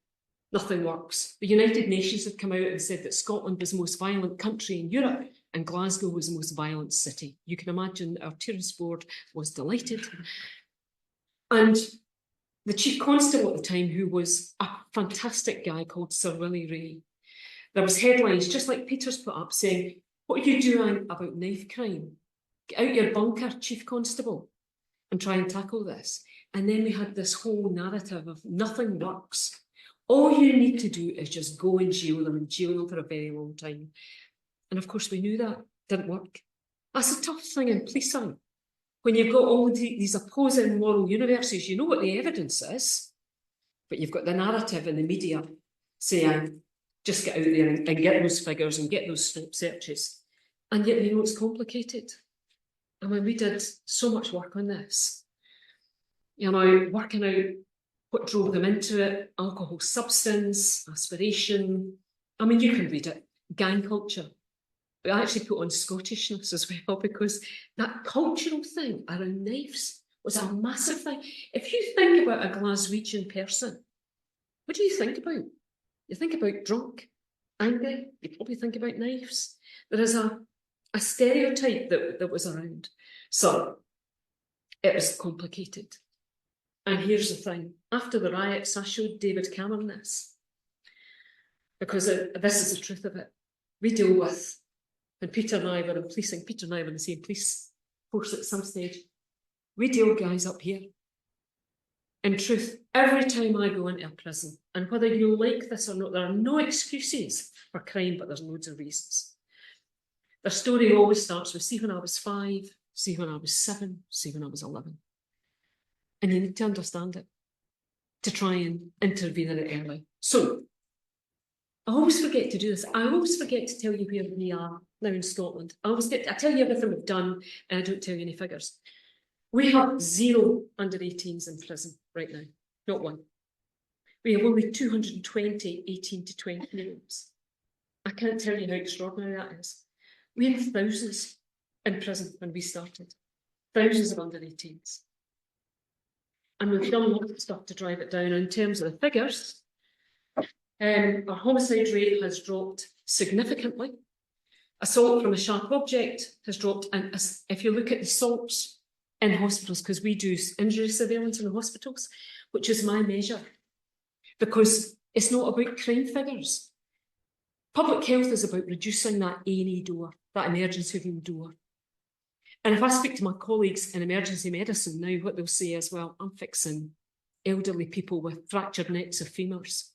nothing works. The United Nations had come out and said that Scotland was the most violent country in Europe, and Glasgow was the most violent city. You can imagine our tourist board was delighted. And the chief constable at the time, who was a fantastic guy called Sir Willie Ray, there was headlines, just like Peter's put up, saying, "What are you doing about knife crime? Get out your bunker, chief constable, and try and tackle this." And then we had this whole narrative of nothing works. All you need to do is just go and jail them, and jail them for a very long time. And of course we knew that didn't work. That's a tough thing in policing. When you've got all these opposing moral universes, you know what the evidence is, but you've got the narrative in the media saying, just get out there and get those figures and get those stop searches. And yet, you know, it's complicated. I mean, we did so much work on this. You know, working out what drove them into it, alcohol, substance, aspiration. I mean, you can read it, gang culture. We actually put on Scottishness as well, because that cultural thing around knives was a massive thing. If you think about a Glaswegian person, what do you think about? You think about drunk, angry, you probably think about knives. There is a stereotype that was around. So it was complicated. And here's the thing. After the riots, I showed David Cameron this, because this is the truth of it. We deal with, and Peter and I were in policing, Peter and I were in the same police force at some stage. We deal with guys up here. In truth, every time I go into a prison, and whether you like this or not, there are no excuses for crime, but there's loads of reasons. Their story always starts with, see when I was 5, see when I was 7, see when I was 11. and you need to understand it to try and intervene in it early. So, I always forget to do this. I always forget to tell you where we are now in Scotland. I tell you everything we've done, and I don't tell you any figures. We have 0 under 18s in prison right now, not one. We have only 220 18 to 20-year-olds. I can't tell you how extraordinary that is. We had thousands in prison when we started, thousands of under 18s. And we've done lots of stuff to drive it down. In terms of the figures, our homicide rate has dropped significantly. Assault from a sharp object has dropped. And if you look at the assaults in hospitals, because we do injury surveillance in the hospitals, which is my measure, because it's not about crime figures. Public health is about reducing that A&E door, that emergency room door. And if I speak to my colleagues in emergency medicine now, what they'll say is, well, I'm fixing elderly people with fractured necks of femurs.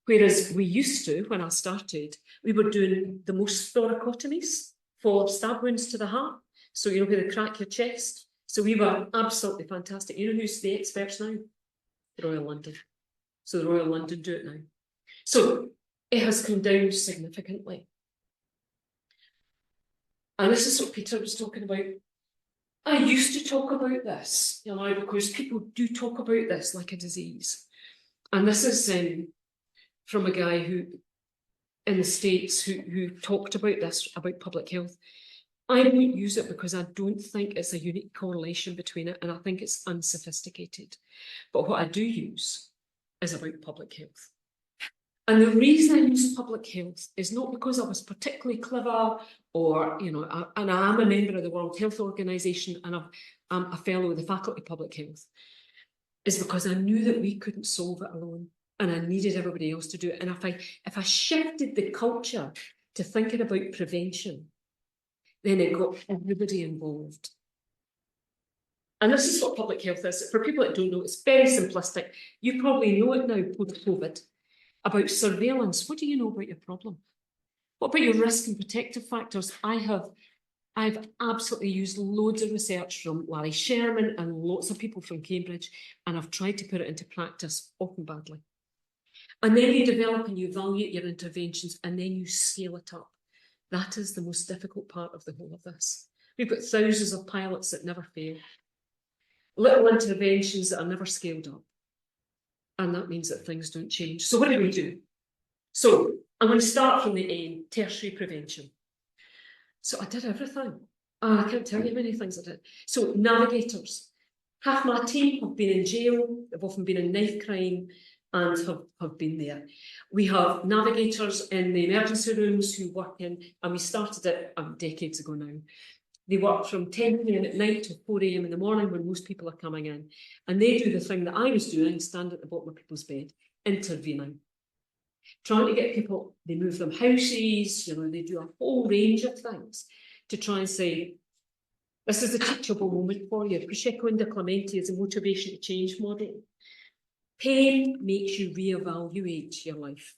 Whereas we used to, when I started, we were doing the most thoracotomies for stab wounds to the heart. So, you know, where they crack your chest. So we were absolutely fantastic. You know who's the experts now? The Royal London. So the Royal London do it now. So it has come down significantly. And this is what Peter was talking about. I used to talk about this, you know, because people do talk about this like a disease. And this is from a guy who, in the States, who talked about this, about public health. I won't use it because I don't think it's a unique correlation between it, and I think it's unsophisticated. But what I do use is about public health. And the reason I use public health is not because I was particularly clever or, you know, and I am a member of the World Health Organization and I'm a fellow of the Faculty of Public Health, is because I knew that we couldn't solve it alone and I needed everybody else to do it. And if I shifted the culture to thinking about prevention, then it got everybody involved. And this is what public health is. For people that don't know, it's very simplistic. You probably know it now, post-COVID. About surveillance, what do you know about your problem? What about your risk and protective factors? I've absolutely used loads of research from Larry Sherman and lots of people from Cambridge, and I've tried to put it into practice, often badly. And then you develop and you evaluate your interventions, and then you scale it up. That is the most difficult part of the whole of this. We've got thousands of pilots that never fail, little interventions that are never scaled up. And that means that things don't change. So what do we do? So I'm going to start from the end, tertiary prevention. So I did everything. I can't tell you how many things I did. So navigators. Half my team have been in jail. They've often been in knife crime and have been there. We have navigators in the emergency rooms who work in, and we started it decades ago now. They work from 10 p.m. at night to 4 a.m. in the morning when most people are coming in. And they do the thing that I was doing, stand at the bottom of people's bed, intervening. Trying to get people, they move them houses, you know, they do a whole range of things to try and say, this is a teachable moment for you. Prosecco and Clementi is a motivation to change model. Pain makes you reevaluate your life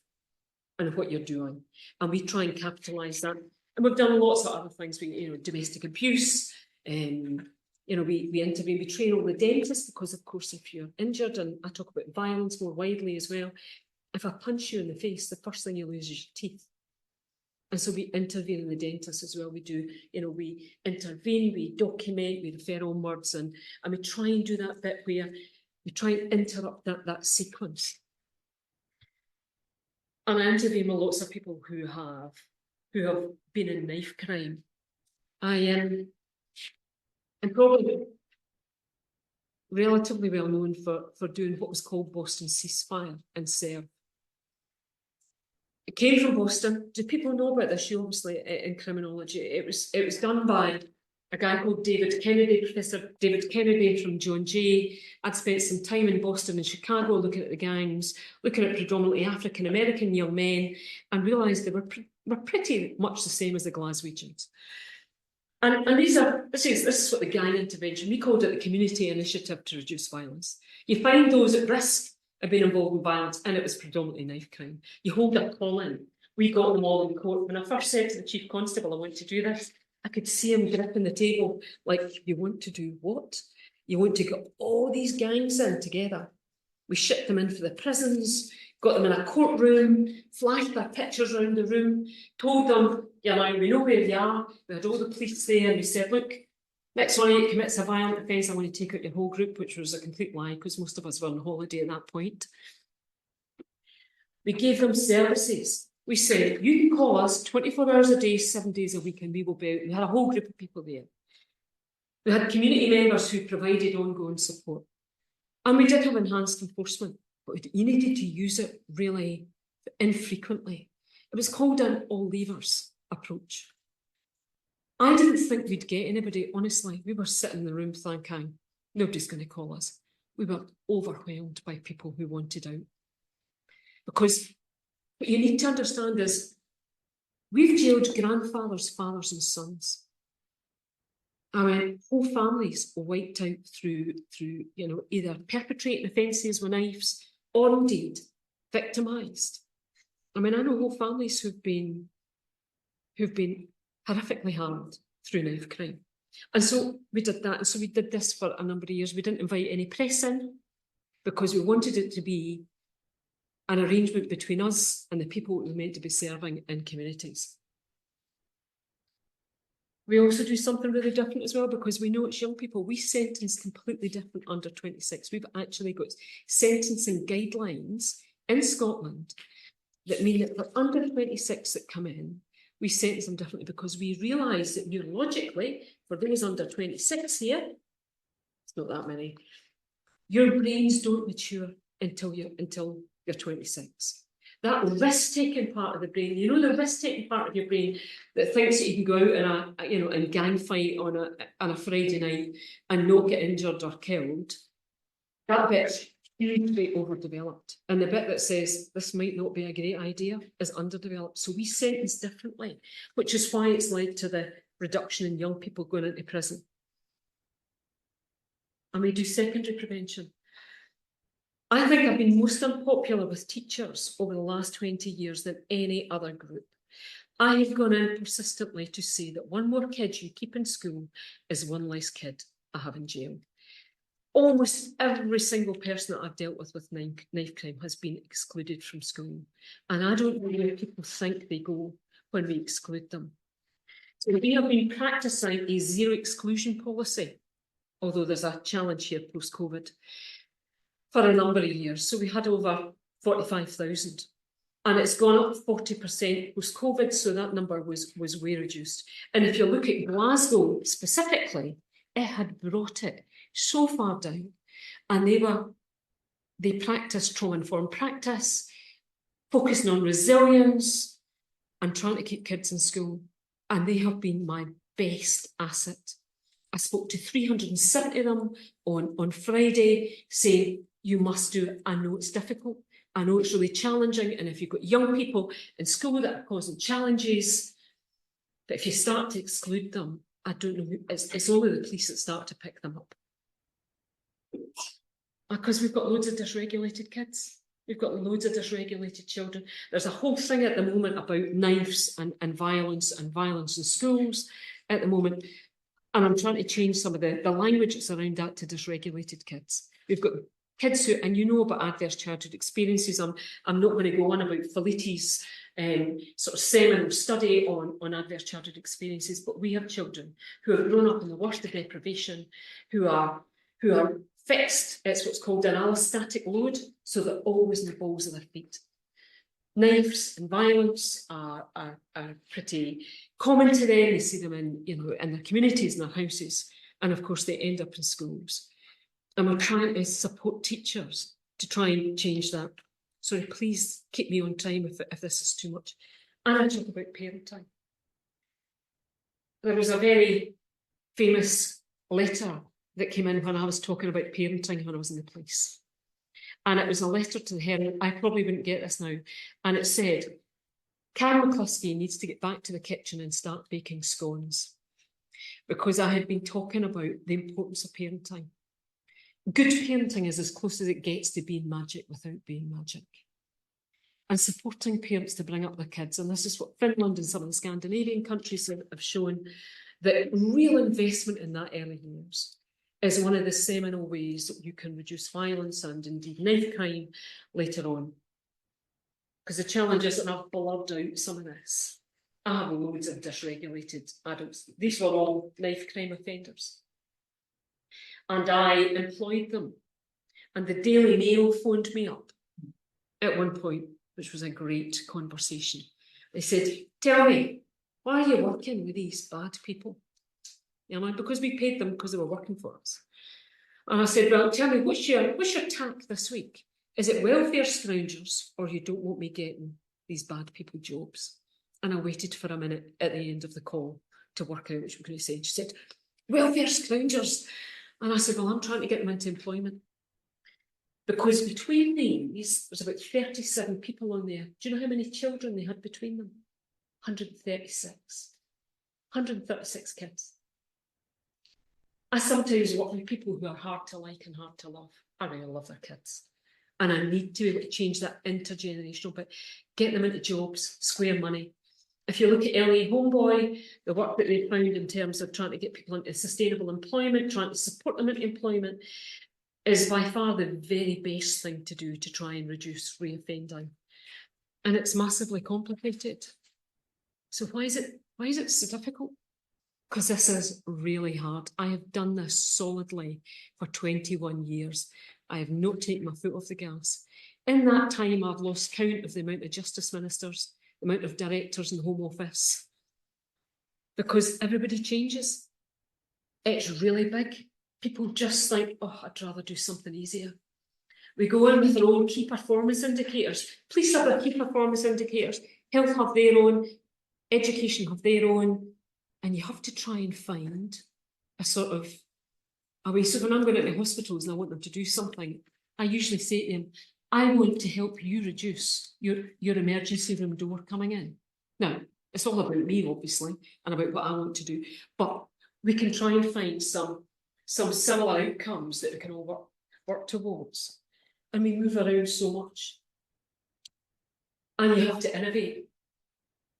and what you're doing. And we try and capitalise that. And we've done lots of other things, domestic abuse, we intervene, we train all the dentists because, of course, if you're injured, and I talk about violence more widely as well, if I punch you in the face, the first thing you lose is your teeth. And so we intervene in the dentist as well. We do, we intervene, we document, we refer onwards, and we try and do that bit where we try and interrupt that sequence. And I intervene with lots of people who have been in knife crime. I am probably relatively well known for doing what was called Boston ceasefire and serve. It came from Boston. Do people know about this? You obviously in criminology. It was done by a guy called David Kennedy, Professor David Kennedy from John Jay. I'd spent some time in Boston and Chicago looking at the gangs, looking at predominantly African American young men, and realised they were pretty much the same as the Glaswegians. And this is what the gang intervention, we called it the Community Initiative to Reduce Violence. You find those at risk of being involved in violence, and it was predominantly knife crime. You hold a call in. We got them all in court. When I first said to the Chief Constable I want to do this, I could see him gripping the table like, you want to do what? You want to get all these gangs in together. We shipped them in for the prisons, got them in a courtroom, flashed their pictures around the room, told them, yeah, now we know where you are. We had all the police there and we said, look, next one you commits a violent offence, I want to take out your whole group, which was a complete lie because most of us were on holiday at that point. We gave them services. We said, you can call us 24 hours a day, 7 days a week, and we will be out. We had a whole group of people there. We had community members who provided ongoing support. And we did have enhanced enforcement, but you needed to use it really infrequently. It was called an all levers approach. I didn't think we'd get anybody, honestly. We were sitting in the room thinking, nobody's going to call us. We were overwhelmed by people who wanted out. Because what you need to understand is we've jailed grandfathers, fathers and sons. I mean, whole families wiped out through either perpetrating offences with knives or indeed victimised. I mean, I know whole families who've been horrifically harmed through knife crime. And so we did that. And so we did this for a number of years. We didn't invite any press in because we wanted it to be an arrangement between us and the people we were meant to be serving in communities. We also do something really different as well because we know it's young people. We sentence completely different under 26. We've actually got sentencing guidelines in Scotland that mean that for under 26 that come in, we sentence them differently because we realise that neurologically, for those under 26 here, it's not that many, your brains don't mature until you're 26. That risk-taking part of the brain, you know, the risk-taking part of your brain that thinks that you can go out in a gang fight on a Friday night and not get injured or killed, that bit's hugely overdeveloped. And the bit that says this might not be a great idea is underdeveloped. So we sentence differently, which is why it's led to the reduction in young people going into prison. And we do secondary prevention. I think I've been most unpopular with teachers over the last 20 years than any other group. I have gone in persistently to say that one more kid you keep in school is one less kid I have in jail. Almost every single person that I've dealt with knife crime has been excluded from school. And I don't know where people think they go when we exclude them. So we have been practising a zero exclusion policy, although there's a challenge here post-COVID, for a number of years. So we had over 45,000 and it's gone up 40% post-COVID, so that number was way reduced. And if you look at Glasgow specifically, it had brought it so far down, and they practiced trauma-informed practice, focusing on resilience and trying to keep kids in school, and they have been my best asset. I spoke to 370 of them on Friday saying, you must do it. I know it's difficult. I know it's really challenging. And if you've got young people in school that are causing challenges, but if you start to exclude them, I don't know, it's only the police that start to pick them up. Because we've got loads of dysregulated kids. We've got loads of dysregulated children. There's a whole thing at the moment about knives and violence in schools at the moment. And I'm trying to change some of the language that's around that to dysregulated kids. We've got kids who, and you know about adverse childhood experiences. I'm not going to go on about Feliti's sort of seminal study on adverse childhood experiences, but we have children who have grown up in the worst of deprivation, who are fixed. It's what's called an allostatic load, so they're always in the balls of their feet. Knives and violence are pretty common to them. They see them in their communities and their houses, and of course they end up in schools. And we're trying to support teachers to try and change that. Sorry, please keep me on time if this is too much. And I talk about parenting. There was a very famous letter that came in when I was talking about parenting when I was in the police. And it was a letter to the Herald. I probably wouldn't get this now. And it said, Karyn McCluskey needs to get back to the kitchen and start baking scones. Because I had been talking about the importance of parenting. Good parenting is as close as it gets to being magic without being magic. And supporting parents to bring up their kids. And this is what Finland and some of the Scandinavian countries have shown, that real investment in that early years. is one of the seminal ways that you can reduce violence and indeed knife crime later on. Because the challenge is, and I've blurred out some of this, I have loads of dysregulated adults. These were all knife crime offenders. And I employed them. And the Daily Mail phoned me up at one point, which was a great conversation. They said, tell me, why are you working with these bad people? You know, because we paid them because they were working for us. And I said, well, tell me, what's your tack this week? Is it welfare scroungers, or you don't want me getting these bad people jobs? And I waited for a minute at the end of the call to work out what she was going to say. And she said, welfare scroungers. And I said, well, I'm trying to get them into employment. Because between these, there's about 37 people on there. Do you know how many children they had between them? 136. 136 kids. I sometimes work with people who are hard to like and hard to love. I really love their kids. And I need to be able to change that intergenerational bit, get them into jobs, square money. If you look at LA Homeboy, the work that they found in terms of trying to get people into sustainable employment, trying to support them into employment, is by far the very best thing to do to try and reduce reoffending. And it's massively complicated. So why is it so difficult? Because this is really hard. I have done this solidly for 21 years. I have not taken my foot off the gas. In that time, I've lost count of the amount of justice ministers, the amount of directors in the Home Office, because everybody changes. It's really big. People just think, oh, I'd rather do something easier. We go in with our own key performance indicators. Police have their key performance indicators. Health have their own. Education have their own. And you have to try and find a sort of a way. So when I'm going into hospitals and I want them to do something, I usually say to them, I want to help you reduce your emergency room door coming in. Now, it's all about me, obviously, and about what I want to do. But we can try and find some similar outcomes that we can all work towards. And we move around so much. And you have to innovate.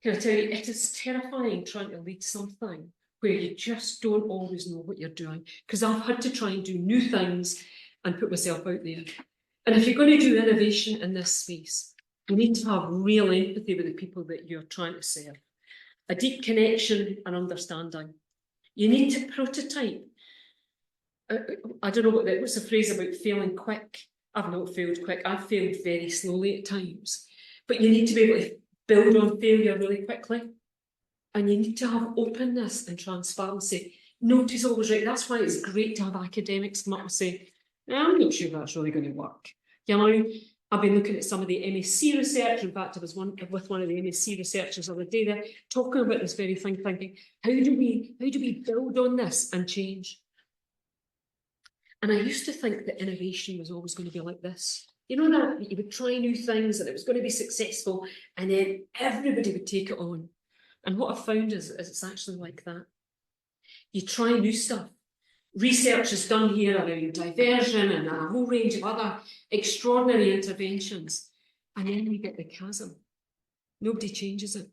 Can I tell you, it is terrifying trying to lead something where you just don't always know what you're doing. Because I've had to try and do new things and put myself out there. And if you're going to do innovation in this space, you need to have real empathy with the people that you're trying to serve. A deep connection and understanding. You need to prototype. I don't know what's the phrase about failing quick. I've not failed quick. I've failed very slowly at times. But you need to be able to build on failure really quickly. And you need to have openness and transparency. Nobody's always right. That's why it's great to have academics come up and say, I'm not sure that's really going to work. You know, I've been looking at some of the MSc research. In fact, I was with one of the MSc researchers the other day there, talking about this very thing, thinking, how do we build on this and change? And I used to think that innovation was always going to be like this. You know, that you would try new things and it was going to be successful and then everybody would take it on. And what I've found is it's actually like that. You try new stuff. Research is done here around diversion and a whole range of other extraordinary interventions. And then you get the chasm. Nobody changes it.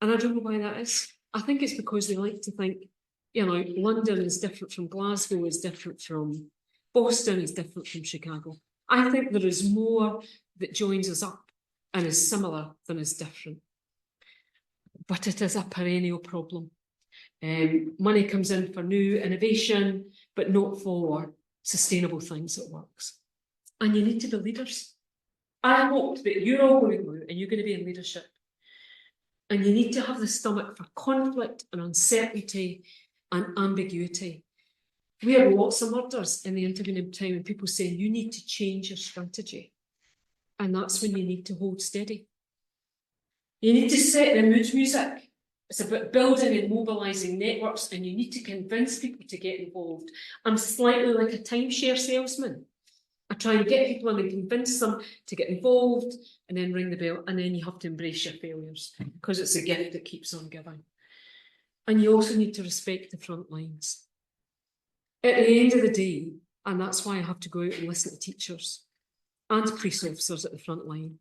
And I don't know why that is. I think it's because they like to think, you know, London is different from Glasgow, is different from Boston, is different from Chicago. I think there is more that joins us up and is similar than is different. But it is a perennial problem. Money comes in for new innovation, but not for sustainable things that works. And you need to be leaders. I hope that you're all going to go out and you're going to be in leadership. And you need to have the stomach for conflict and uncertainty and ambiguity. We have lots of murders in the intervening time and people saying you need to change your strategy. And that's when you need to hold steady. You need to set the mood music. It's about building and mobilising networks and you need to convince people to get involved. I'm slightly like a timeshare salesman. I try and get people in and convince them to get involved and then ring the bell, and then you have to embrace your failures because it's a gift that keeps on giving. And you also need to respect the front lines. At the end of the day, and that's why I have to go out and listen to teachers and police officers at the front line,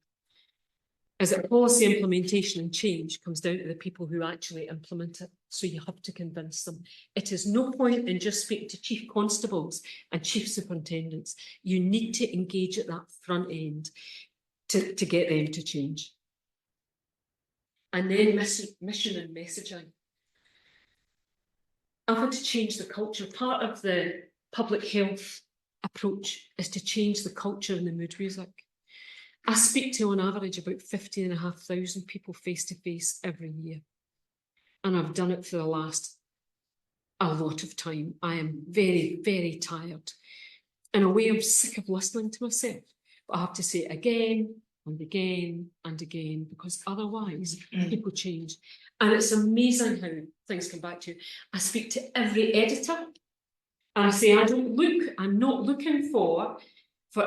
is that policy implementation and change comes down to the people who actually implement it. So you have to convince them. It is no point in just speaking to chief constables and chief superintendents. You need to engage at that front end to get them to change. And then mission and messaging. I've had to change the culture. Part of the public health approach is to change the culture and the mood music. I speak to, on average, about 15,500 people face-to-face every year. And I've done it for the last a lot of time. I am very, very tired. In a way, I'm sick of listening to myself. But I have to say it again and again and again, because otherwise people change. And it's amazing how things come back to you. I speak to every editor and I say, I'm not looking for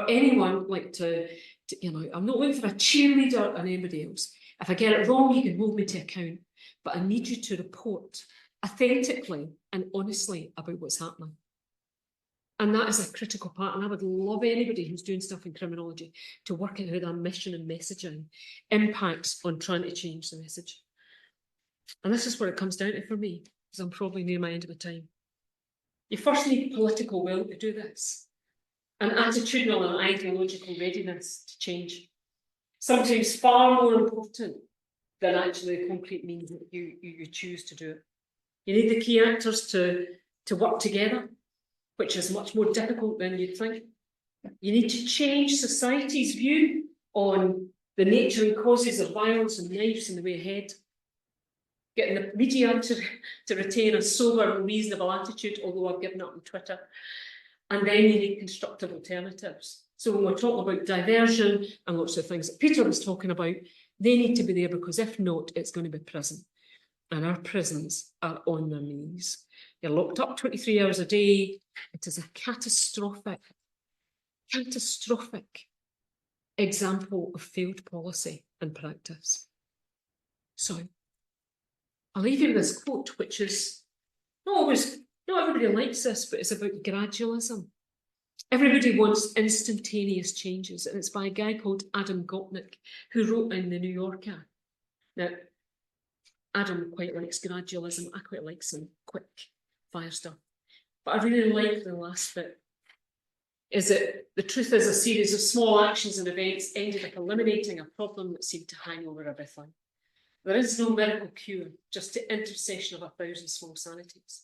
anyone like to, you know, I'm not looking for a cheerleader or anybody else. If I get it wrong, you can hold me to account. But I need you to report authentically and honestly about what's happening. And that is a critical part. And I would love anybody who's doing stuff in criminology to work out how that mission and messaging impacts on trying to change the message. And this is where it comes down to for me, because I'm probably near my end of my time. You first need political will to do this, and attitudinal and ideological readiness to change. Sometimes far more important than actually the concrete means that you choose to do it. You need the key actors to work together, which is much more difficult than you'd think. You need to change society's view on the nature and causes of violence and knives and the way ahead. Getting the media to retain a sober and reasonable attitude, although I've given up on Twitter. And then you need constructive alternatives. So when we're talking about diversion and lots of things that Peter was talking about, they need to be there, because if not, it's going to be prison. And our prisons are on their knees. You're locked up 23 hours a day. It is a catastrophic example of failed policy and practice. So I'll leave you with this quote, which is not everybody likes this, but it's about gradualism. Everybody wants instantaneous changes, and it's by a guy called Adam Gopnik, who wrote in the New Yorker. Now, Adam quite likes gradualism. I quite like some quick fire stuff. But I really like the last bit. Is that the truth is a series of small actions and events ended up eliminating a problem that seemed to hang over everything. There is no miracle cure, just the intercession of 1,000 small sanities.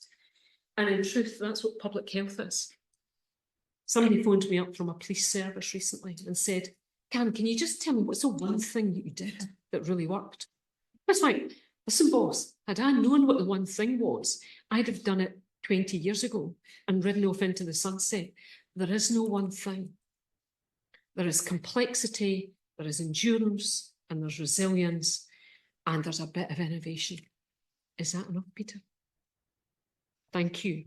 And in truth, that's what public health is. Somebody phoned me up from a police service recently and said, Karyn, can you just tell me what's the one thing that you did that really worked? I was like, listen, boss, had I known what the one thing was, I'd have done it 20 years ago and ridden off into the sunset. There is no one thing. There is complexity, there is endurance, and there's resilience, and there's a bit of innovation. Is that enough, Peter? Thank you.